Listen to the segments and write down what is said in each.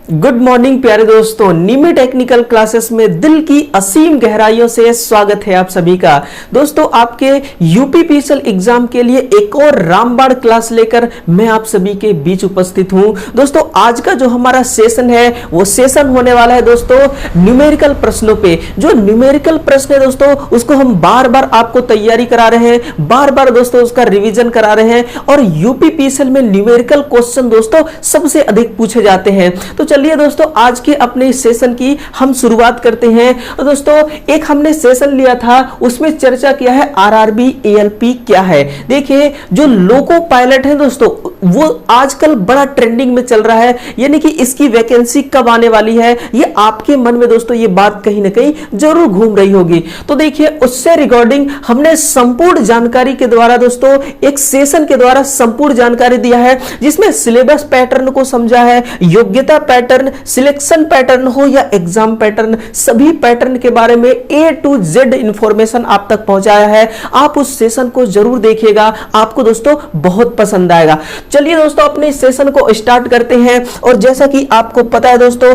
Good morning प्यारे दोस्तों, निमी technical classes में दिल की असीम गहराइयों से स्वागत है आप सभी का। दोस्तों, आपके यूपीपीएसएल एग्जाम के लिए एक और रामबाण क्लास लेकर मैं आप सभी के बीच उपस्थित हूं। दोस्तों, आज का जो हमारा सेशन है वो सेशन होने वाला है दोस्तों न्यूमेरिकल प्रश्नों पे। जो न्यूमेरिकल प्रश्न है दोस्तों, उसको हम बार बार आपको तैयारी करा रहे हैं, बार बार दोस्तों उसका रिवीजन करा रहे हैं और यूपीपीएसएल में न्यूमेरिकल क्वेश्चन दोस्तों सबसे अधिक पूछे जाते हैं। तो चलिए दोस्तों, आज के अपने इस सेशन की हम शुरुआत करते हैं। तो दोस्तों, एक हमने सेशन लिया था, उसमें चर्चा किया है आरआरबी एएलपी क्या है। देखिए, जो लोको पायलट है दोस्तों, वो आजकल बड़ा ट्रेंडिंग में चल रहा है, यानी कि इसकी वैकेंसी कब आने वाली है, ये आपके मन में दोस्तों ये बात कहीं ना कहीं जरूर घूम रही होगी। तो देखिए, उससे रिगार्डिंग हमने संपूर्ण जानकारी के द्वारा दोस्तों एक सेशन के द्वारा संपूर्ण जानकारी दिया है, जिसमें सिलेबस पैटर्न को समझा है, योग्यता पैटर्न, सिलेक्शन पैटर्न हो या एग्जाम पैटर्न, सभी पैटर्न के बारे में A to Z इंफॉर्मेशन आप तक पहुंचाया है। आप उस सेशन को जरूर देखिएगा, आपको दोस्तों बहुत पसंद आएगा। चलिए दोस्तों, अपने इस सेशन को स्टार्ट करते हैं। और जैसा कि आपको पता है दोस्तों,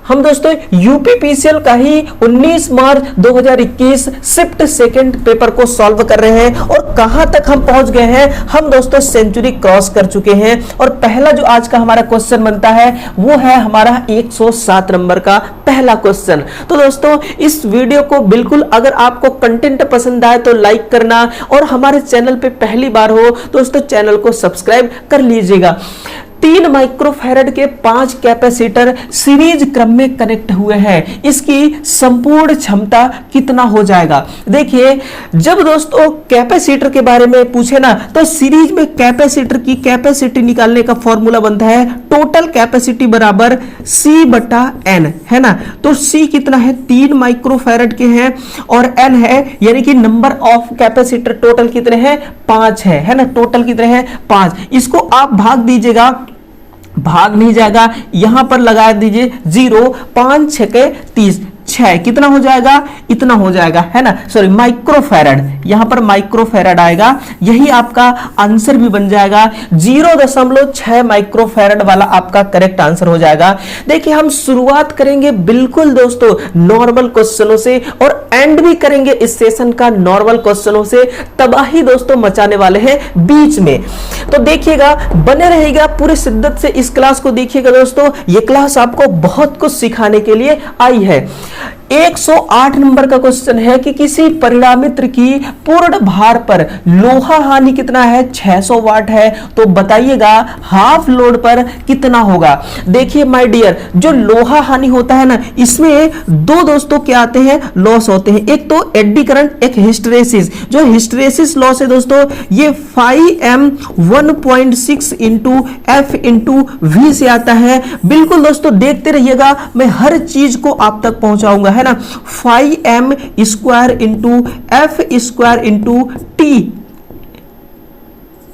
हम दोस्तों यूपीपीएसएल का ही 19 मार्च 2021 शिफ्ट सेकंड पेपर को सॉल्व कर रहे हैं। और कहां तक हम पहुंच गए हैं, हम दोस्तों सेंचुरी क्रॉस कर चुके हैं। और पहला जो आज का हमारा क्वेश्चन बनता है वो है हमारा 107 नंबर का पहला क्वेश्चन। तो दोस्तों, इस वीडियो को बिल्कुल, अगर आपको कंटेंट पसंद आए तो लाइक करना, और हमारे चैनल पे पहली बार हो दोस्तों चैनल को सब्सक्राइब कर लीजिएगा। 3 माइक्रोफैरड के 5 कैपेसिटर सीरीज क्रम में कनेक्ट हुए हैं, इसकी संपूर्ण क्षमता कितना हो जाएगा। देखिए, जब दोस्तों कैपेसिटर के बारे में पूछे ना, तो सीरीज में कैपेसिटर की कैपेसिटी निकालने का फॉर्मूला बनता है टोटल कैपेसिटी बराबर C/N, है ना। तो C कितना है, 3 माइक्रोफैरड के हैं, और N है यानी कि नंबर ऑफ कैपेसिटर टोटल कितने हैं, 5 है ना। टोटल कितने हैं, 5। इसको आप भाग दीजिएगा, भाग नहीं जाएगा, यहां पर लगा दीजिए 0, 5 6 के 30, 6 कितना हो जाएगा, इतना हो जाएगा, है ना। सॉरी, माइक्रोफैरड, यहां पर माइक्रोफैरड आएगा, यही आपका आंसर भी बन जाएगा। 0.6 माइक्रोफैरड वाला आपका करेक्ट आंसर हो जाएगा। देखिए, हम शुरुआत करेंगे बिल्कुल दोस्तों नॉर्मल क्वेश्चनों से, और एंड भी करेंगे इस सेशन का नॉर्मल क्वेश्चनों से। तबाही दोस्तों मचाने वाले हैं बीच में, तो देखिएगा, बने रहेगा, पूरी शिद्दत से इस क्लास को देखिएगा दोस्तों। ये क्लास आपको बहुत कुछ सिखाने के लिए आई है। 108 नंबर का क्वेश्चन है कि किसी परिणामित्र की पूर्ण भार पर लोहा हानि कितना है, 600 वाट है। तो बताइएगा हाफ लोड पर कितना होगा। देखिए माय डियर, जो लोहा हानि होता है ना, इसमें दो दोस्तों क्या आते हैं, लॉस होते हैं। एक तो एडी करंट, एक हिस्टेरेसिस। जो हिस्टेरेसिस लॉस है दोस्तों, ये 5M 1.6 into F into V से आता है। बिल्कुल दोस्तों देखते रहिएगा, मैं हर चीज को आप तक पहुंचाऊंगा, है ना। 5M square into F square into T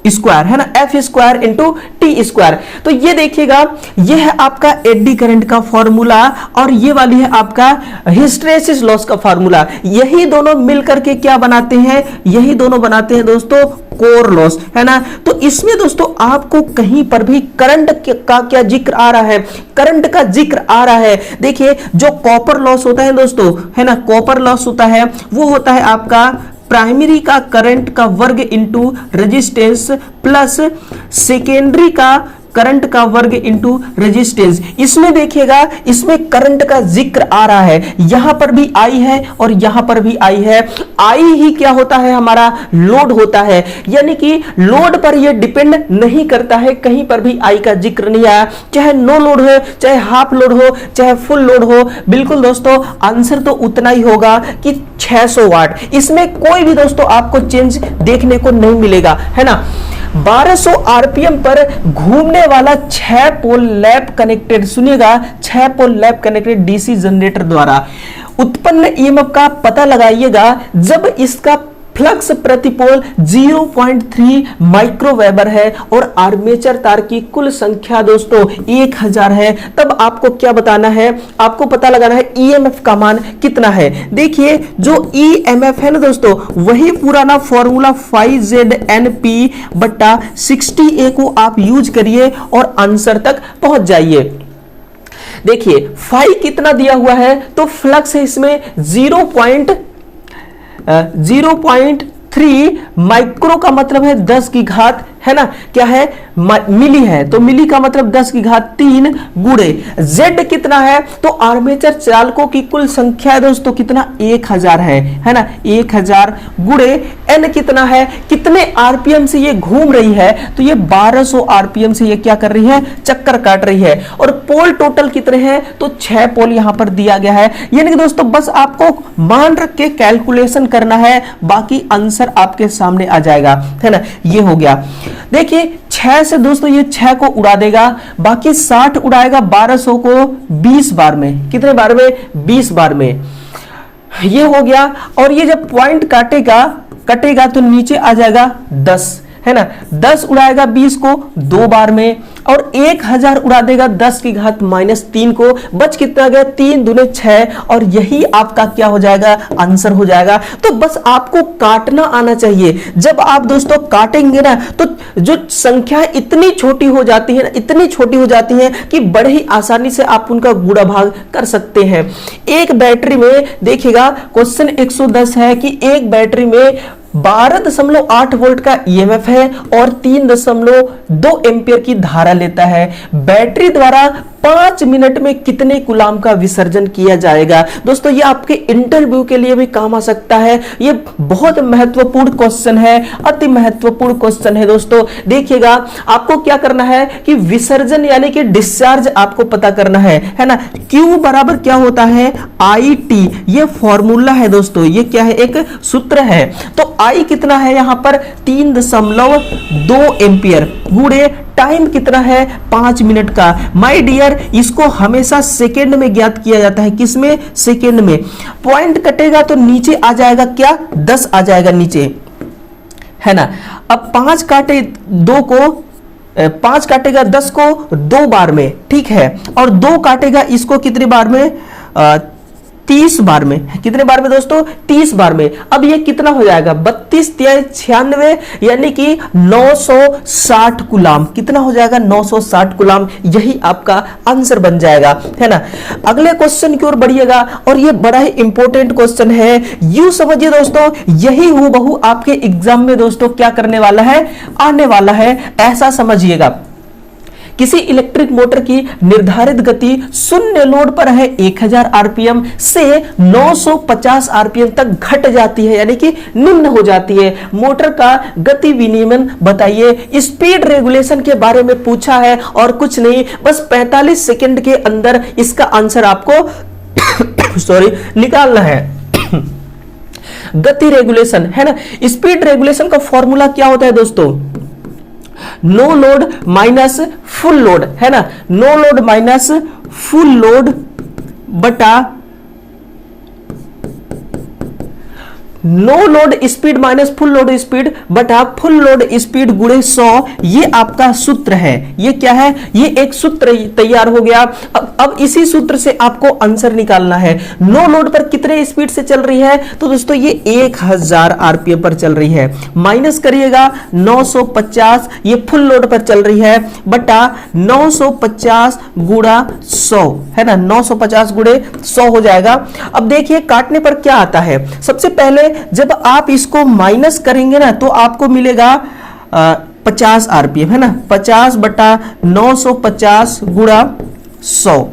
square, है ना, F square into T square. तो ये देखिएगा, ये है आपका एडी करंट का फॉर्मूला, और ये वाली है आपका हिस्टेरेसिस लॉस का फॉर्मूला। यही दोनों मिलकर के क्या बनाते हैं, यही दोनों बनाते हैं दोस्तों कोर लॉस, है ना। तो इसमें दोस्तों आपको कहीं पर भी करंट का क्या जिक्र आ रहा है, करंट का जिक्र आ रहा है। देखिए, जो कॉपर लॉस होता है दोस्तों, है ना, कॉपर लॉस होता है, वो होता है आपका प्राइमरी का करंट का वर्ग इंटू रेजिस्टेंस प्लस सेकेंडरी का करंट का वर्ग इंटू रेजिस्टेंस। इसमें देखिएगा, इसमें करंट का जिक्र आ रहा है, यहां पर भी आई है और यहां पर भी आई है। आई ही क्या होता है, हमारा लोड होता है, यानी कि लोड पर यह डिपेंड नहीं करता है, कहीं पर भी आई का जिक्र नहीं आया। चाहे नो लोड हो, चाहे हाफ लोड हो, चाहे फुल लोड हो, बिल्कुल दोस्तों आंसर तो उतना ही होगा कि 600 वाट। इसमें कोई भी दोस्तों आपको चेंज देखने को नहीं मिलेगा, है ना। 1200 आरपीएम पर घूमने वाला 6 पोल लैप कनेक्टेड, सुनिएगा, 6 पोल लैप कनेक्टेड डीसी जनरेटर द्वारा उत्पन्न ईएमएफ का पता लगाइएगा जब इसका फ्लक्स प्रति पोल 0.3 माइक्रोवेबर है और आर्मेचर तार की कुल संख्या दोस्तों 1000 है। तब आपको क्या बताना है, आपको पता लगाना है ईएमएफ का मान कितना है। देखिए, जो ईएमएफ है ना दोस्तों, वही पुराना फॉर्मूला 5ZNP/60A को आप यूज करिए और आंसर तक पहुंच जाइए। देखिए फाई कितना दिया हुआ है, तो फ्लक्स है इसमें 0.3 माइक्रो का मतलब है 10 की घात, है ना, क्या है, मिली है, तो मिली का मतलब 10 की घात 3 गुणे Z कितना है, तो आर्मेचर चालकों की कुल संख्या है दोस्तों कितना, 1000 है ना, 1000 गुणे N कितना है, कितने आरपीएम से ये घूम रही है, तो ये 1200 आरपीएम से ये क्या कर रही है, चक्कर काट रही है। और पोल टोटल कितने हैं, तो 6 पोल यहां पर दिया गया है। यानी कि दोस्तों बस आपको मान रख के कैलकुलेशन करना है, बाकी आंसर आपके सामने आ जाएगा, है ना। ये हो गया। देखिए 6 से दोस्तों ये 6 को उड़ा देगा, बाकी 60 उड़ाएगा 1200 को 20 बार में, कितने बार में, 20 बार में। ये हो गया। और ये जब पॉइंट कटेगा तो नीचे आ जाएगा 10, है ना, 10 उड़ाएगा 20 को 2 बार में, और 1000 उड़ा देगा 10 की घात -3 को, बच कितना गया, 3 दूने 6, और यही आपका क्या हो जाएगा, आंसर हो जाएगा। तो बस आपको काटना आना चाहिए। जब आप दोस्तों काटेंगे ना, तो जो संख्या इतनी छोटी हो जाती है ना, इतनी छोटी हो जाती है कि बड़े ही आसानी से आप उनका गुणा भाग कर सकते हैं। एक बैटरी में देखिएगा, क्वेश्चन 110 है कि एक बैटरी में 12.8 वोल्ट का ईएमएफ है और 3.2 एम्पियर की धारा लेता है। बैटरी द्वारा 5 मिनट में कितने कूलाम का विसर्जन किया जाएगा। दोस्तों ये आपके इंटरव्यू के लिए भी काम आ सकता है। ये बहुत महत्वपूर्ण क्वेश्चन है, अति महत्वपूर्ण क्वेश्चन है दोस्तों। देखिएगा आपको क्या करना है कि विसर्जन यानी कि डिस्चार्ज आपको पता करना है ना। Q बराबर क्या होता है, IT, ये फॉर्मूला है दोस्तों, ये क्या है, एक सूत्र है। तो I कितना है यहाँ पर 3.2 एम्पियर गुणे टाइम कितना है 5 मिनट का। माय डियर, इसको हमेशा सेकेंड में ज्ञात किया जाता है, किसमें, सेकेंड में। पॉइंट कटेगा तो नीचे आ जाएगा क्या, 10 आ जाएगा नीचे, है ना। अब 5 काटे 2 को, 5 काटेगा 10 को 2 बार में, ठीक है, और 2 काटेगा इसको कितने बार में, 30 बार में। कितने बार में दोस्तों, 30 बार में। अब ये कितना हो जाएगा, 32 96, यानी कि 960 कूलाम। कितना हो जाएगा, 960 कूलाम। यही आपका आंसर बन जाएगा, है ना। अगले क्वेश्चन की ओर बढ़िएगा, और ये बड़ा ही इंपॉर्टेंट क्वेश्चन है। यूं समझिए दोस्तों, यही हूबहू आपके एग्जाम में दोस्तों क्या करने वाला है, आने वाला है, ऐसा समझिएगा। किसी इलेक्ट्रिक मोटर की निर्धारित गति शून्य लोड पर है 1000 आरपीएम से 950 आरपीएम तक घट जाती है, यानी कि निम्न हो जाती है। मोटर का गति विनियमन बताइए। स्पीड रेगुलेशन के बारे में पूछा है, और कुछ नहीं, बस 45 सेकंड के अंदर इसका आंसर आपको सॉरी निकालना है। गति रेगुलेशन, है ना। स्पीड रेगुलेशन का फॉर्मूला क्या होता है दोस्तों, no load minus full load, है ना। No load minus full load बटा no load speed minus full load speed बटा फुल लोड स्पीड गुणे 100, ये आपका सूत्र है। ये क्या है, ये एक सूत्र तैयार हो गया। अब इसी सूत्र से आपको आंसर निकालना है। नो लोड पर कितने स्पीड से चल रही है, तो दोस्तों ये 1000 आरपीएम पर चल रही है। माइनस करिएगा 950, ये फुल लोड पर चल रही है, बटा 950 गुणा 100, है ना। 950 गुणे 100 हो जाएगा। अब देखिए काटने पर क्या आता है। सबसे पहले जब आप इसको माइनस करेंगे ना, तो आपको मिलेगा 50 आरपीएम, है ना। 50 बटा 950 गुणा 100।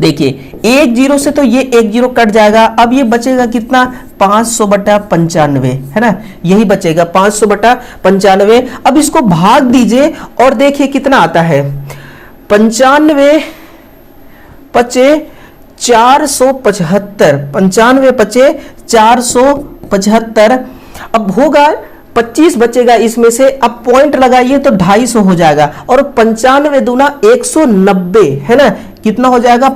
देखिए 1 0 से तो ये 1 0 कट जाएगा। अब ये बचेगा कितना, 500 बटा 95, है ना। यही बचेगा 500 बटा 95। अब इसको भाग दीजिए और देखिए कितना आता है, 95 पचे 475, 95 पचे 475। अब होगा 25 बचेगा इसमें से। अब पॉइंट लगाइए तो 250 हो जाएगा, और 95 दूना 190, है ना। कितना हो जाएगा,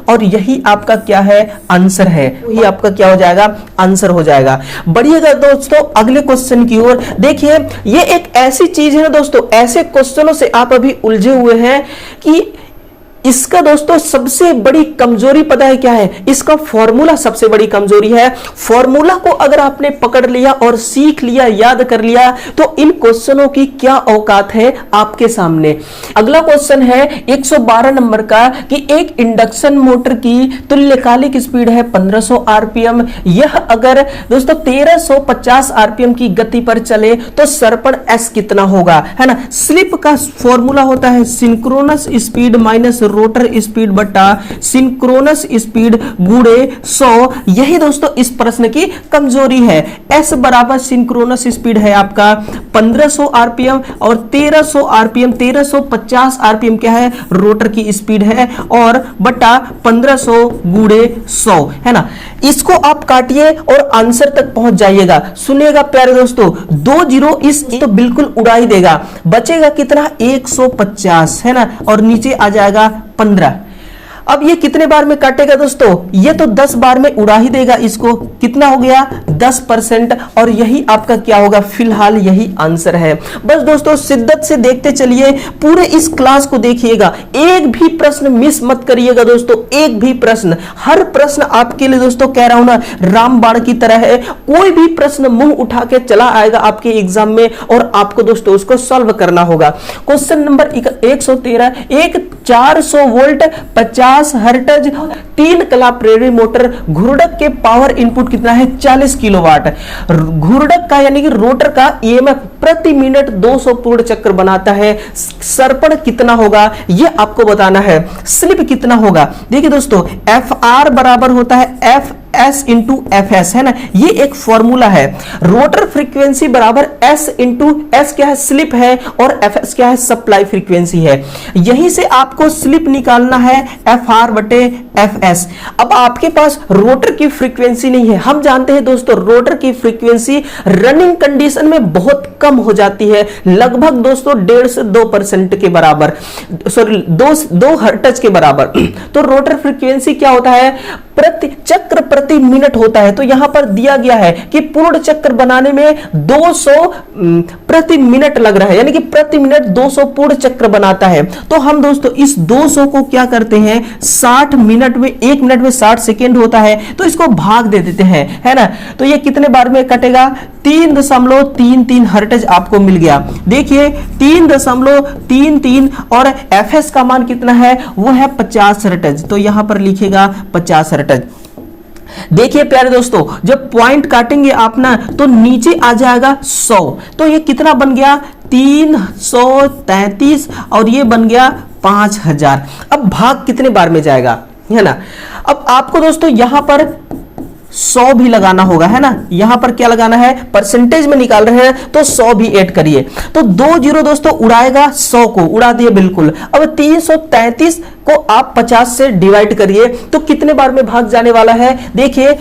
और यही आपका क्या है, आंसर है। यही आपका क्या हो जाएगा, आंसर हो जाएगा। बढ़िएगा दोस्तों अगले क्वेश्चन की ओर। देखिए ये एक ऐसी चीज है ना दोस्तों, ऐसे क्वेश्चनों से आप अभी उलझे हुए हैं कि इसका दोस्तों सबसे बड़ी कमजोरी पता है क्या है? इसका फॉर्मूला सबसे बड़ी कमजोरी है। फॉर्मूला को अगर आपने पकड़ लिया और सीख लिया, याद कर लिया, तो इन क्वेश्चनों की क्या औकात है आपके सामने। अगला क्वेश्चन है 112 नंबर का कि एक इंडक्शन मोटर की तुल्यकालिक स्पीड है 1500 आरपीएम। यह अगर दोस्तों 1350 आरपीएम की गति पर चले तो सर्पण एस कितना होगा, है ना। स्लिप का फॉर्मूला होता है synchronous speed minus rotor speed बटा सिंक्रोनस स्पीड गुणे 100। यही दोस्तों इस प्रश्न की कमजोरी है। एस बराबर सिंक्रोनस स्पीड है आपका 1500 आरपीएम और 1300 आरपीएम, 1350 आरपीएम क्या है? रोटर की स्पीड है, और बटा 1500 गुणे 100, है ना। इसको आप काटिए और आंसर तक पहुंच जाइएगा। सुनिएगा प्यारे दोस्तों, 2 जीरो इस तो बिल्कुल उड़ा ही देगा। बचेगा कितना? 150, है ना, और नीचे आ जाएगा 15। अब ये कितने बार में काटेगा दोस्तों? ये तो 10 बार में उड़ा ही देगा इसको। कितना हो गया? 10%। और यही आपका क्या होगा? फिलहाल यही आंसर है। बस दोस्तों शिद्दत से देखते चलिए, पूरे इस क्लास को देखिएगा, एक भी प्रश्न मिस मत करिएगा दोस्तों, एक भी प्रश्न। हर प्रश्न आपके लिए दोस्तों कह रहा हूं ना, रामबाण की तरह है। कोई भी प्रश्न मुंह उठा के चला आएगा आपके एग्जाम में और आपको दोस्तों उसको सॉल्व करना होगा। क्वेश्चन नंबर 113, एक 400 वोल्ट 50 हर्ट्ज 3 कला प्रेरित मोटर घुर्डक के पावर इनपुट कितना है? 40 किलोवाट। घुर्डक का यानी कि रोटर का ईएमएफ प्रति मिनट 200 पूर्ण चक्र बनाता है। सर्पण कितना होगा यह आपको बताना है। स्लिप कितना होगा? देखिए दोस्तों, एफ आर बराबर होता है F S into F S, है ना, ये एक फॉर्मूला है। रोटर फ्रीक्वेंसी बराबर एस इंटू एस क्या है? स्लिप है, और एफ एस क्या है? सप्लाई फ्रीक्वेंसी है। यहीं से आपको स्लिप निकालना है एफ आर बटे एफ एस। अब आपके पास रोटर की फ्रीक्वेंसी नहीं है। हम जानते हैं दोस्तों रोटर की फ्रीक्वेंसी रनिंग कंडीशन में बहुत कम हो जाती है, लगभग दोस्तों 1.5 से 2% के बराबर, सॉरी 2 हर्ट्ज के बराबर। तो रोटर फ्रीक्वेंसी क्या होता है? प्रति चक्र प्रति मिनट होता है। तो यहां पर दिया गया है कि पूर्ण चक्र बनाने में 200 प्रति मिनट लग रहा है, यानी कि प्रति मिनट 200 पूर्ण चक्र बनाता है। तो हम दोस्तों इस 200 को क्या करते हैं? 60 मिनट में, 1 मिनट में 60 सेकेंड होता है, तो इसको भाग दे देते हैं, है ना। तो ये कितने बार में कटेगा? 3.33 हर्ट्ज आपको मिल गया। देखिए 3.33, और एफएस का मान कितना है? वो है 50 हर्ट्ज। तो यहां पर लिखेगा 50 हर्ट्ज। देखिए प्यारे दोस्तों, जब पॉइंट काटेंगे आप ना, तो नीचे आ जाएगा 100। तो ये कितना बन गया? 333, और ये बन गया 5000। अब भाग कितने बार में जाएगा, है ना। अब आपको दोस्तों यहां पर 100 भी लगाना होगा, है ना। यहां पर क्या लगाना है? परसेंटेज में निकाल रहे हैं तो 100 भी ऐड करिए। तो 2 जीरो दोस्तों उड़ाएगा 100 को, उड़ा दिए बिल्कुल। अब 333 को आप 50 से डिवाइड करिए तो कितने बार में भाग जाने वाला है? देखिए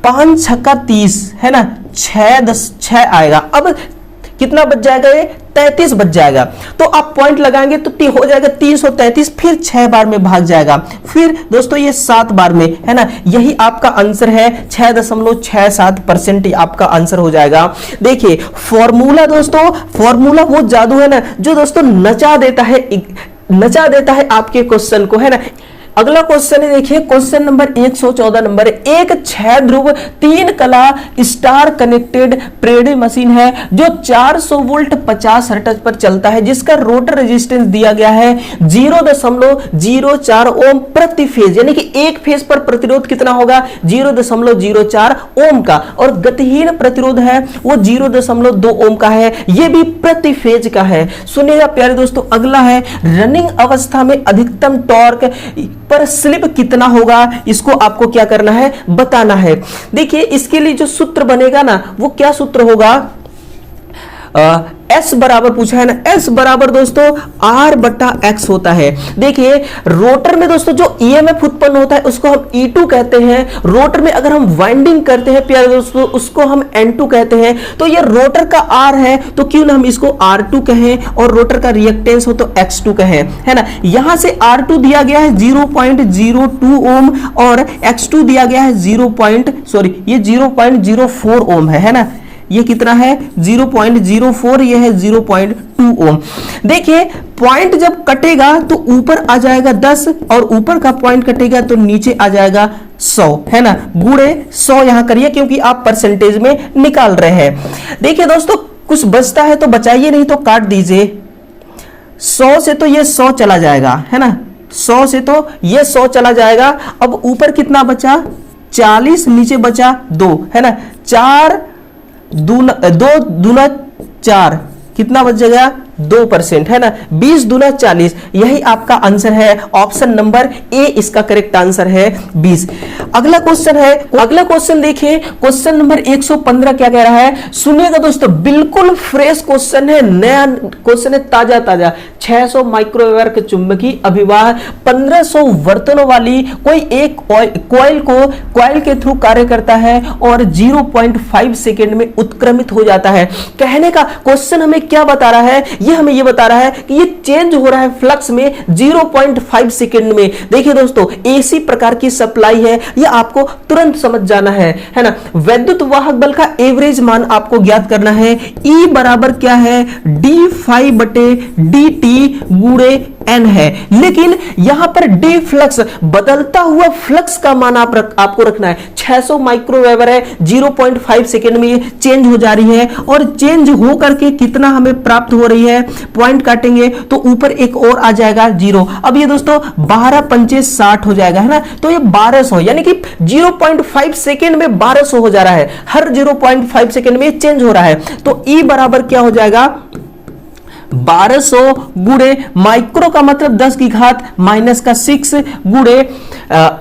5 छक्का 30, है ना, 6 आएगा। अब कितना बच जाएगा? ये 33 बच जाएगा। तो आप पॉइंट लगाएंगे तो हो जाएगा 333, फिर 6 बार में भाग जाएगा, फिर दोस्तों ये 7 बार में, है ना। यही आपका आंसर है, 6.67% आपका आंसर हो जाएगा। देखिए फॉर्मूला दोस्तों, फॉर्मूला वो जादू है ना जो दोस्तों नचा देता है आपके क्वेश्चन को, है ना। अगला क्वेश्चन है, देखिए क्वेश्चन नंबर 114 नंबर। एक 6 ध्रुव 3 कला स्टार कनेक्टेड प्रेरित मशीन है जो 400 वोल्ट 50 हर्ट्ज पर चलता है, जिसका रोटर रेजिस्टेंस दिया गया है 0.04 ओम प्रति फेज, यानी कि एक फेज पर प्रतिरोध कितना होगा? 0.04 ओम का, और गतिहीन प्रतिरोध है वो 0.2 ओम का है, ये भी प्रति फेज का है। सुनिएगा प्यारे दोस्तों, अगला है रनिंग अवस्था में अधिकतम टॉर्क पर स्लिप कितना होगा? इसको आपको क्या करना है? बताना है। देखिए इसके लिए जो सूत्र बनेगा ना, वो क्या सूत्र होगा? एस बराबर पूछा है ना, एस बराबर दोस्तों आर बटा एक्स होता है। देखिए रोटर में दोस्तों जो ईएमएफ उत्पन्न होता है उसको हम E2 कहते हैं। रोटर में अगर हम वाइंडिंग करते हैं प्यारे दोस्तों उसको हम N2 कहते हैं। तो ये रोटर का R है तो क्यों ना हम इसको R2 कहें, और रोटर का रिएक्टेंस हो तो X2 कहें, है ना। यहां से R2 दिया गया है 0.02 ओम और X2 दिया गया है 0.04 ओम है ना। ये कितना है 0.04, ये है 0.2 ओम। देखिए पॉइंट जब कटेगा तो ऊपर आ जाएगा 10 और ऊपर का पॉइंट कटेगा तो नीचे आ जाएगा 100, है ना, गुणे 100 यहां करिए क्योंकि आप परसेंटेज में निकाल रहे हैं। देखिए दोस्तों कुछ बचता है तो बचाइए, नहीं तो काट दीजिए। 100 से तो ये 100 चला जाएगा, है ना, 100 से तो ये 100 चला जाएगा। अब ऊपर कितना बचा 40, नीचे बचा 2, है ना, 2 दूना 4, कितना बच जाएगा 2%, है ना, 20 दूना 40, यही आपका आंसर है। ऑप्शन नंबर ए इसका करेक्ट आंसर है 20। अगला क्वेश्चन है, अगला क्वेश्चन देखिए, क्वेश्चन नंबर 115 क्या कह रहा है, सुनिएगा दोस्तों, बिल्कुल फ्रेश क्वेश्चन है, नया क्वेश्चन है, ताजा ताजा। 600 माइक्रोवेवर के चुंबकीय अभिवाह 1500 वर्तनों वाली कोई एक कॉइल के थ्रू कार्य करता है और 0.5 सेकेंड में उत्क्रमित हो जाता है। कहने का क्वेश्चन हमें क्या बता रहा है, ये हमें ये बता रहा है कि ये चेंज हो रहा है फ्लक्स में 0.5 सेकेंड में। देखिए दोस्तों एसी प्रकार की सप्लाई है, ये आपको तुरंत समझ जाना है ना। वैद्युत वाहक बल का एवरेज मान आपको ज्ञात करना है। E बराबर क्या है d∅/dt गुणे n है, लेकिन यहां पर डी फ्लक्स, बदलता हुआ फ्लक्स का मान आपको रखना है। 600 माइक्रोवेवर है, 0.5 सेकेंड में ये चेंज हो जा रही है और चेंज हो करके कितना हमें प्राप्त हो रही है, पॉइंट काटेंगे तो ऊपर एक और आ जाएगा 0। अब ये दोस्तों 12 पंचे 60 हो जाएगा, है ना, तो ये 1200, यानी कि 0.5 सेकेंड में 1200 हो जा रहा है। हर 0.5 सेकेंड में चेंज हो रहा है, तो E बराबर क्या हो जाएगा 1200 गुणे माइक्रो का मतलब 10 की घात -6 गुणे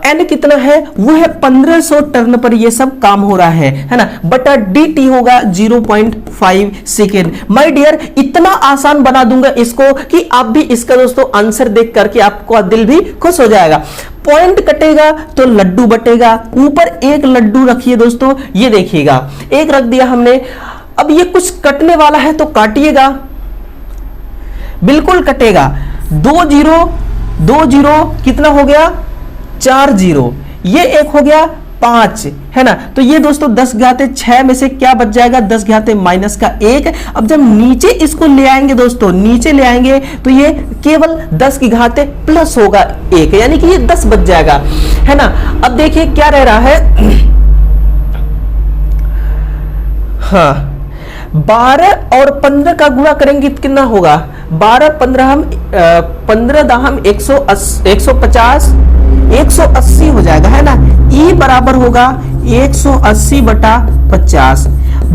n कितना है, वो है 1500 टर्न पर ये सब काम हो रहा है ना, बटा dt होगा 0.5 सेकेंड। माय डियर इतना आसान बना दूंगा इसको कि आप भी इसका दोस्तों आंसर देख करके आपको दिल भी खुश हो जाएगा। पॉइंट कटेगा तो लड्डू बटेगा, ऊपर एक लड्डू रखिए दोस्तों, ये देखिएगा एक रख दिया हमने। अब ये कुछ कटने वाला है तो काटिएगा, बिल्कुल कटेगा। 2 0 कितना हो गया 4 0, ये एक हो गया 5, है ना, तो ये दोस्तों 10⁻6 में से क्या बच जाएगा 10⁻⁻1। अब जब नीचे इसको ले आएंगे दोस्तों, नीचे ले आएंगे तो ये केवल 10⁻+ होगा 1, यानी कि ये 10 बच जाएगा, है ना। अब देखिए क्या रह रहा है, हाँ 12 और 15 का गुणा करेंगे कितना होगा, 12 15 हम 15 दाहम 150 180 हो जाएगा, है ना। E बराबर होगा 180/50।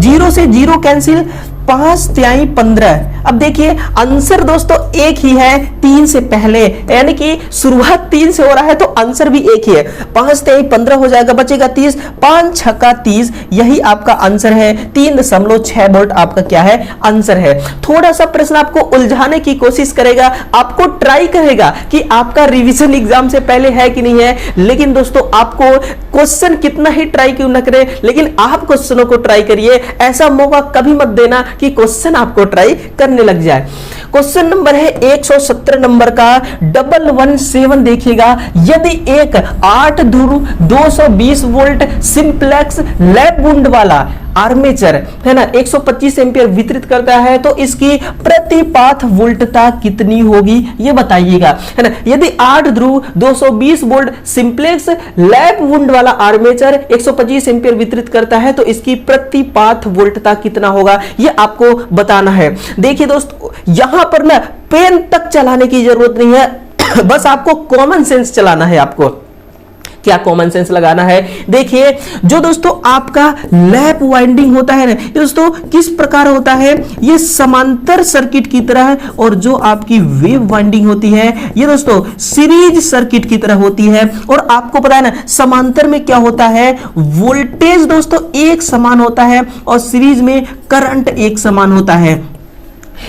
0 से 0 कैंसिल, 5 तिहाई 15। अब देखिए आंसर दोस्तों एक ही है 3 से पहले, यानी कि शुरुआत 3 से हो रहा है तो आंसर भी एक ही है। 5 तिहाई 15 हो जाएगा, बचेगा 30, 5 छक्का 30, यही आपका आंसर है। 3.6 वोल्ट आपका क्या है आंसर है। थोड़ा सा प्रश्न आपको उलझाने की कोशिश करेगा, आपको ट्राई करेगा कि आपका रिवीजन एग्जाम से पहले है कि नहीं है, लेकिन दोस्तों आपको क्वेश्चन कितना ही ट्राई क्यों ना करे, लेकिन आप क्वेश्चनों को ट्राई करिए। ऐसा मौका कभी मत देना कि क्वेश्चन आपको ट्राई करने लग जाए। क्वेश्चन नंबर है 117 नंबर का 117 देखिएगा। यदि एक 8 ध्रुव 220 वोल्ट सिंप्लेक्स लैप वुंड वाला आर्मेचर, है ना, 125 एम्पियर वितरित करता है तो इसकी प्रतिपात वोल्टता कितनी होगी, ये बताइएगा, है ना। यदि 8 ध्रुव 220 वोल्ट सिंप्लेक्स लैप वुंड वाला आर्मेचर 125 एम्पियर वितरित करता है तो इसकी प्रतिपात वोल्टता कितना होगा, ये आपको बताना है। देखिए दोस्तों यहां पर ना पेन तक चलाने की जरूरत नहीं है, बस आपको कॉमन सेंस चलाना है। आपको क्या कॉमन सेंस लगाना है, देखिए जो दोस्तों आपका लैप वाइंडिंग होता है ना, दोस्तों किस प्रकार होता है, ये समांतर सर्किट की तरह है, और जो आपकी वेव वाइंडिंग होती है ये दोस्तों सीरीज सर्किट की तरह होती है। और आपको पता है ना समांतर में क्या होता है, वोल्टेज दोस्तों एक समान होता है और सीरीज में करंट एक समान होता है।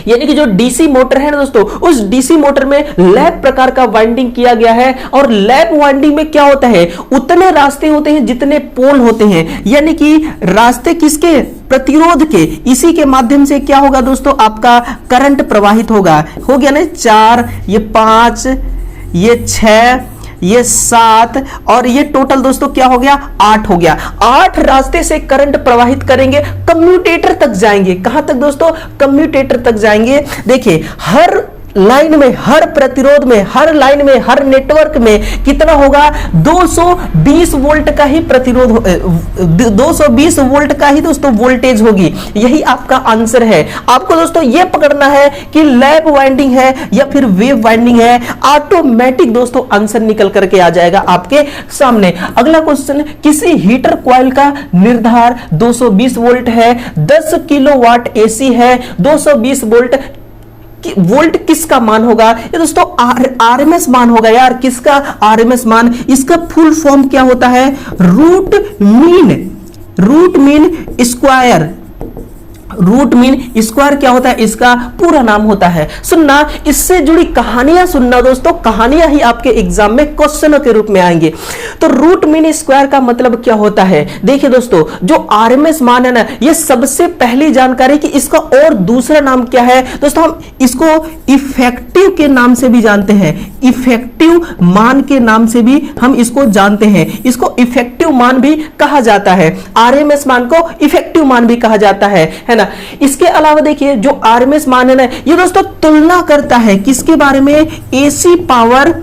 यानी कि जो डीसी मोटर है ना दोस्तों, उस डीसी मोटर में लैप प्रकार का वाइंडिंग किया गया है, और लैप वाइंडिंग में क्या होता है, उतने रास्ते होते हैं जितने पोल होते हैं, यानी कि रास्ते किसके, प्रतिरोध के। इसी के माध्यम से क्या होगा दोस्तों, आपका करंट प्रवाहित होगा। हो गया ना 4, ये 5, ये 6, ये 7 और ये टोटल दोस्तों क्या हो गया 8 हो गया। 8 रास्ते से करंट प्रवाहित करेंगे, कम्यूटेटर तक जाएंगे। कहां तक दोस्तों? कम्यूटेटर तक जाएंगे। देखिए हर लाइन में, हर प्रतिरोध में, हर लाइन में, हर नेटवर्क में कितना होगा? 220 वोल्ट का ही प्रतिरोध, 220 वोल्ट का ही दोस्तों वोल्टेज होगी। यही आपका आंसर है। आपको दोस्तों यह पकड़ना है कि लैप वाइंडिंग है या फिर वेव वाइंडिंग है। ऑटोमेटिक दोस्तों आंसर निकल करके आ जाएगा आपके सामने। अगला क्वेश्चन, किसी हीटर कॉइल का निर्धार 220 वोल्ट है, 10 किलोवाट एसी है, 220 वोल्ट किसका मान होगा? ये दोस्तों आरएमएस मान होगा यार। किसका आरएमएस मान? इसका फुल फॉर्म क्या होता है? Root mean square. Root mean square क्या होता है? इसका पूरा नाम होता है। सुनना, इससे जुड़ी कहानियां सुनना दोस्तों, कहानियां ही आपके एग्जाम में क्वेश्चनों के रूप में आएंगे। तो रूट मीन स्क्वायर का मतलब क्या होता है? देखिए दोस्तों, जो आरएमएस मान है ना, ये सबसे पहली जानकारी कि इसका और दूसरा नाम क्या है दोस्तों, हम इसको इफेक्टिव के नाम से भी जानते हैं। इफेक्टिव मान के नाम से भी हम इसको जानते हैं। इसको इफेक्टिव मान भी कहा जाता है। आरएमएस मान को इफेक्टिव मान भी कहा जाता है ना। इसके अलावा देखिए जो आरएमएस मान है ना, ये दोस्तों तुलना करता है किसके बारे में? एसी पावर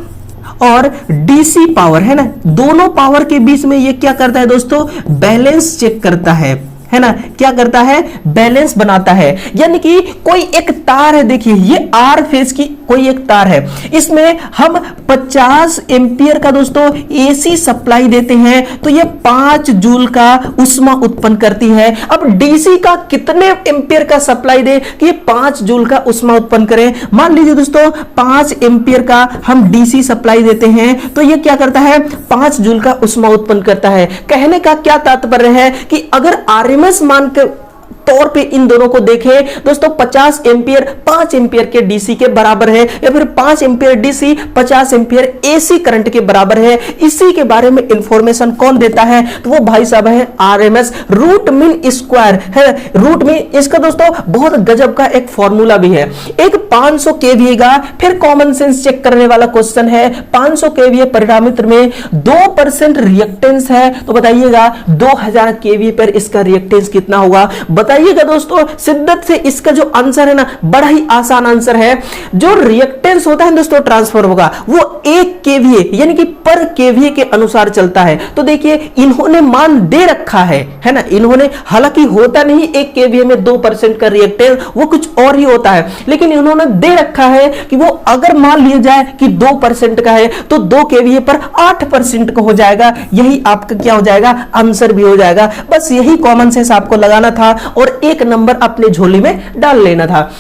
और डीसी पावर, है ना। दोनों पावर के बीच में ये क्या करता है दोस्तों? बैलेंस चेक करता है ना। क्या करता है? बैलेंस बनाता है। यानी कि कोई एक तार है, देखिए ये आर फेज की कोई एक तार है, इसमें हम 50 एम्पियर का दोस्तों एसी सप्लाई देते हैं तो ये 5 जूल का उष्मा उत्पन्न करती है। अब डीसी का कितने एम्पियर का सप्लाई दे कि ये 5 जूल का उष्मा उत्पन्न करें? मान लीजिए दोस्तों 5 एम्पियर का हम डीसी सप्लाई देते हैं तो ये क्या करता है? 5 जूल का उष्मा उत्पन्न करता है। कहने का क्या तात्पर्य है कि अगर आरएमएस मान के तौर पे इन दोनों को देखें दोस्तों, 50 एम्पियर 5 एम्पियर के डीसी के बराबर है, या फिर 5 ampere DC 50 ampere AC current के बराबर है। इसी के बारे में इंफॉर्मेशन कौन देता है? तो वो भाई साहब है आरएमएस, रूट मीन स्क्वायर है। रूट मीन, इसका दोस्तों बहुत गजब का एक फॉर्मूला भी है। एक 500 केवीए का, फिर कॉमन सेंस चेक करने वाला क्वेश्चन है। 500 केवीए परिणामित्र में 2% रिएक्टेंस है, तो बताइएगा 2000 केवीए पर इसका रिएक्टेंस कितना होगा? बताइएगा दोस्तों। शिद्दत से इसका जो आंसर है ना, बड़ा ही आसान आंसर है। जो रिएक्टेंस होता है दोस्तों ट्रांसफर होगा, वो 1 केवीए यानी कि पर केवीए के अनुसार चलता है। तो देखिए इन्होंने मान दे रखा है ना। इन्होंने, हालांकि होता नहीं 1 केवीए में 2% का रिएक्टेंस, वो कुछ और ही होता है, लेकिन इन्होंने दे रखा है कि वो अगर मान लिया जाए कि 2% का है तो 2 केवीए पर 8% का हो जाएगा। यही आपका क्या हो जाएगा? आंसर भी हो जाएगा। बस यही कॉमन सेंस आपको लगाना था और 1 नंबर अपने झोली में डाल लेना था।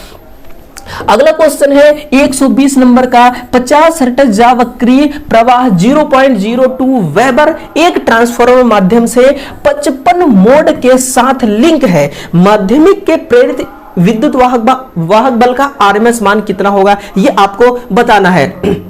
अगला क्वेश्चन है 120 नंबर का। 50 हर्ट्ज जावक्रीय प्रवाह 0.02 वेबर एक ट्रांसफार्मर माध्यम से 55 मोड के साथ लिंक है। माध्यमिक के प्रेरित विद्युत वाहक बल का आरएमएस मान कितना होगा? ये आपको बताना है।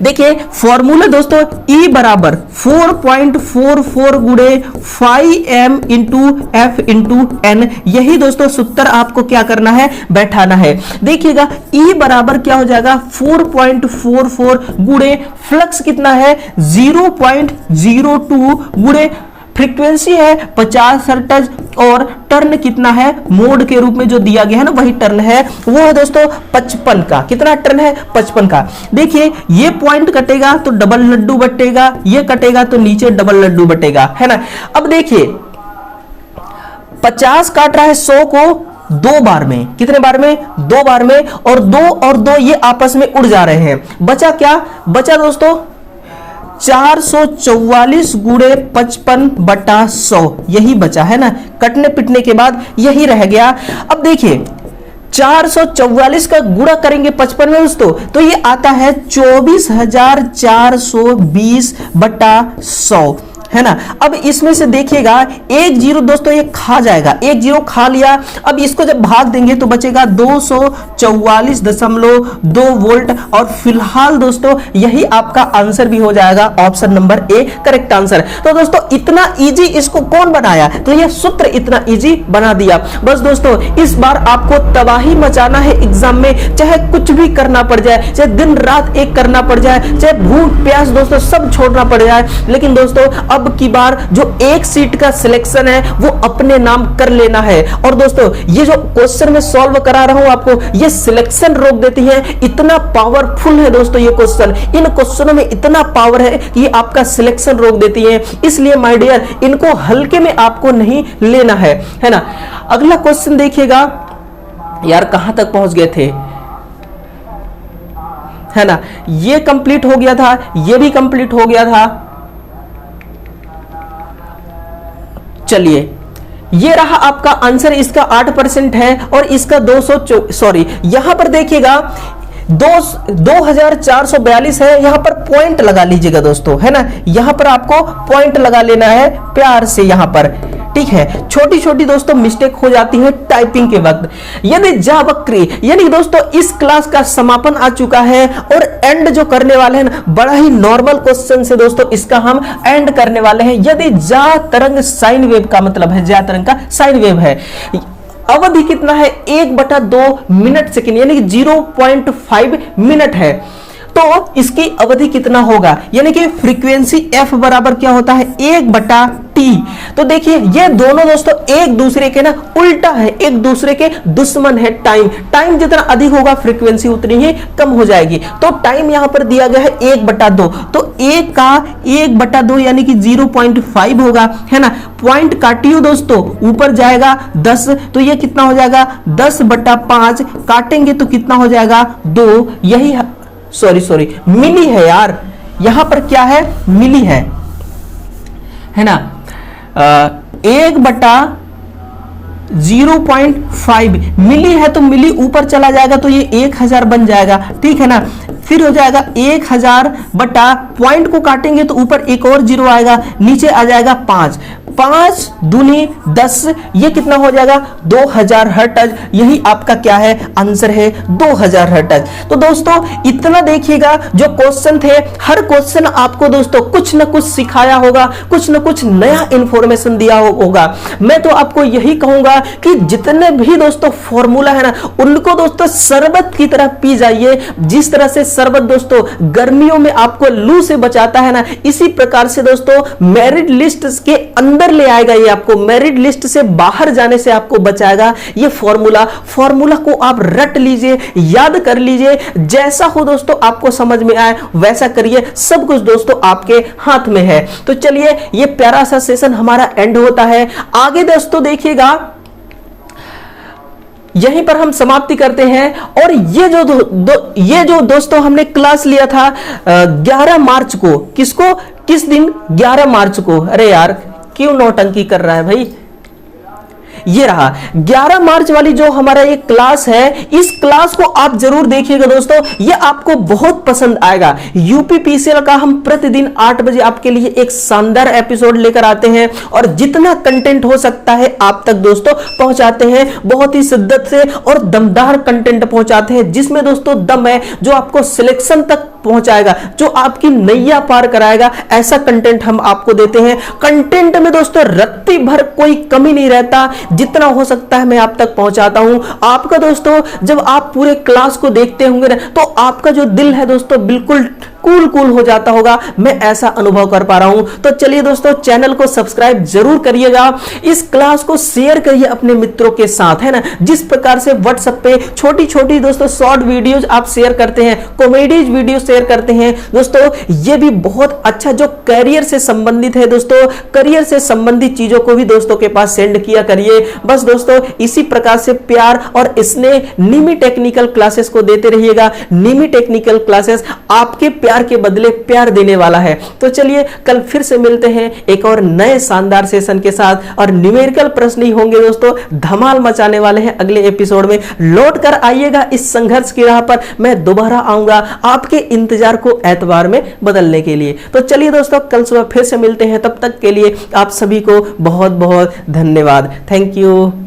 देखिए फॉर्मूला दोस्तों, E बराबर 4.44 गुणे 5m into F into N। यही दोस्तों सूत्र आपको क्या करना है? बैठाना है। देखिएगा E बराबर क्या हो जाएगा? 4.44 गुणे फ्लक्स कितना है? 0.02 गुणे फ्रीक्वेंसी है 50 हर्ट्ज और टर्न कितना है? मोड के रूप में जो दिया गया है ना, वही टर्न है। वो है दोस्तों 55 का। कितना टर्न है? 55 का। देखिए ये पॉइंट कटेगा तो डबल लड्डू बटेगा, ये कटेगा तो नीचे डबल लड्डू बटेगा, है ना। अब देखिए 50 काट रहा है 100 को 2 बार में। कितने बार में? 2 बार में। और 2 और 2 ये आपस में उड़ जा रहे हैं। बचा क्या? बचा दोस्तों 444 गुणे 55 बटा 100, यही बचा है ना। कटने पिटने के बाद यही रह गया। अब देखिए 444 का गुणा करेंगे 55 में दोस्तों, तो ये आता है 24,420 बटा 100। है ना। अब इसमें से देखिएगा एक जीरो दोस्तों ये खा जाएगा, एक जीरो खा लिया। अब इसको जब भाग देंगे तो बचेगा 244.2 वोल्ट और फिलहाल दोस्तों यही आपका आंसर भी हो जाएगा, option number A correct answer. तो दोस्तों इतना इजी इसको कौन बनाया, तो ये सूत्र इतना इजी बना दिया। बस दोस्तों इस बार आपको तबाही मचाना है एग्जाम में, चाहे कुछ भी करना पड़ जाए, चाहे दिन रात एक करना पड़ जाए, चाहे भूख प्यास दोस्तों सब छोड़ना पड़ जाए, लेकिन दोस्तों अब की बार जो एक सीट का सिलेक्शन है वो अपने नाम कर लेना है। और दोस्तों ये जो क्वेश्चन में सॉल्व करा रहा हूं आपको, ये सिलेक्शन रोक देती है, इतना पावरफुल है दोस्तों ये क्वेश्चन, इन क्वेश्चनों में इतना पावर है कि ये आपका सिलेक्शन रोक देती है। इसलिए माय डियर इनको हल्के में आपको नहीं लेना है ना। अगला क्वेश्चन देखिएगा, यार कहां तक पहुंच गए थे, है ना। ये कंप्लीट हो गया था, ये भी कंप्लीट हो गया था। चलिए ये रहा आपका आंसर, इसका 8% है और इसका 200 यहां पर देखिएगा 2442 है। यहां पर पॉइंट लगा लीजिएगा दोस्तों, है ना। यहां पर आपको पॉइंट लगा लेना है प्यार से यहां पर, ठीक है। छोटी छोटी दोस्तों मिस्टेक हो जाती है टाइपिंग के वक्त। यदि जा वक्री, यानी दोस्तों इस क्लास का समापन आ चुका है और एंड जो करने वाले हैं बड़ा ही नॉर्मल क्वेश्चन से दोस्तों इसका हम एंड करने वाले हैं। यदि जा तरंग साइन वेव का मतलब है, जा तरंग का साइन वेव है, अवधि कितना है 1/2 मिनट सेकेंड, यानी कि 0.5 मिनट है, तो इसकी अवधि कितना होगा, यानी कि फ्रीक्वेंसी f बराबर क्या होता है 1/t। तो देखिए ये दोनों दोस्तों एक दूसरे के ना उल्टा है, एक दूसरे के दुश्मन है। टाइम जितना अधिक होगा फ्रीक्वेंसी उतनी ही कम हो जाएगी। तो टाइम यहां पर दिया गया है 1/2, तो 1 का 1/2 यानी कि 0.5 होगा, है ना। पॉइंट काटियो दोस्तों, ऊपर जाएगा 10, तो ये कितना हो जाएगा 10/5, काटेंगे तो कितना हो जाएगा 2। यही सॉरी मिली है यार, यहां पर क्या है मिली है ना। 1/0.5 मिली है, तो मिली ऊपर चला जाएगा तो ये 1000 बन जाएगा, ठीक है ना। फिर हो जाएगा 1000 बटा पॉइंट को काटेंगे तो ऊपर एक और जीरो आएगा, नीचे आ जाएगा 5 दूनी 10, ये कितना हो जाएगा 2000 हर्ट्ज। यही आपका क्या है आंसर है 2000 हर्ट्ज। तो दोस्तों इतना देखिएगा, जो क्वेश्चन थे हर क्वेश्चन आपको दोस्तों कुछ न कुछ सिखाया होगा, कुछ न कुछ नया इंफॉर्मेशन दिया होगा। मैं तो आपको यही कहूंगा कि जितने भी दोस्तों फॉर्मूला है ना उनको दोस्तों शरबत की तरह पी जाइए। जिस तरह से शरबत दोस्तों गर्मियों में आपको लू से बचाता है ना, इसी प्रकार से दोस्तों मेरिट लिस्ट के अंदर ले आएगा, ये आपको मेरिट लिस्ट से बाहर जाने से आपको बचाएगा। ये फॉर्मूला को आप रट लीजिए, याद कर लीजिए, जैसा हो दोस्तों आपको समझ में आए वैसा करिए, सब कुछ दोस्तों आपके हाथ में है। तो चलिए ये प्यारा सा सेशन हमारा एंड होता है। आगे दोस्तों देखिएगा, यहीं पर हम समाप्ति करते हैं। और ये जो दोस्तों हमने क्लास लिया था 11 मार्च को, किस दिन 11 मार्च को, अरे यार क्यों नौटंकी कर रहा है भाई, ये रहा 11 मार्च वाली जो हमारा ये क्लास है, इस क्लास को आप जरूर देखिएगा दोस्तों, ये आपको बहुत पसंद आएगा। यूपीपीसीएल का हम प्रतिदिन 8 बजे आपके लिए एक शानदार एपिसोड लेकर आते हैं और जितना कंटेंट हो सकता है आप तक दोस्तों पहुंचाते हैं, बहुत ही शिद्दत से और दमदार कंटेंट पहुंचाते हैं, जिसमें दोस्तों दम है, जो आपको सिलेक्शन तक पहुंचाएगा, जो आपकी नैया पार कराएगा। ऐसा कंटेंट हम आपको देते हैं। कंटेंट में दोस्तों रत्ती भर कोई कमी नहीं रहता, जितना हो सकता है मैं आप तक पहुंचाता हूं। आपका दोस्तों जब आप पूरे क्लास को देखते होंगे ना, तो आपका जो दिल है दोस्तों बिल्कुल कूल हो जाता होगा, मैं ऐसा अनुभव कर पा रहा हूं। तो चलिए दोस्तों चैनल को सब्सक्राइब जरूर करिएगा, इस क्लास को शेयर करिए अपने मित्रों के साथ, है ना। जिस प्रकार से व्हाट्सएप पे छोटी छोटी दोस्तों शॉर्ट वीडियोज आप शेयर करते हैं, कॉमेडीज वीडियो शेयर करते हैं दोस्तों, ये भी बहुत अच्छा जो करियर से संबंधित है दोस्तों, करियर से संबंधित चीजों को भी दोस्तों के पास सेंड किया करिए। बस दोस्तों इसी प्रकार से प्यार और स्नेह निमी टेक्निकल क्लासेस को देते रहिएगा। निमी टेक्निकल क्लासेस आपके प्यार के बदले प्यार देने वाला है। तो चलिए कल फिर से मिलते हैं एक और नए शानदार सेशन के साथ, और न्यूमेरिकल प्रश्न ही होंगे दोस्तों, धमाल मचाने वाले हैं अगले एपिसोड में। लौट कर आइएगा इस संघर्ष की राह पर, मैं दोबारा आऊंगा आपके इंतजार को एतबार में बदलने के लिए। तो चलिए दोस्तों कल सुबह फिर से मिलते हैं, तब तक के लिए आप सभी को बहुत बहुत धन्यवाद। Thank you.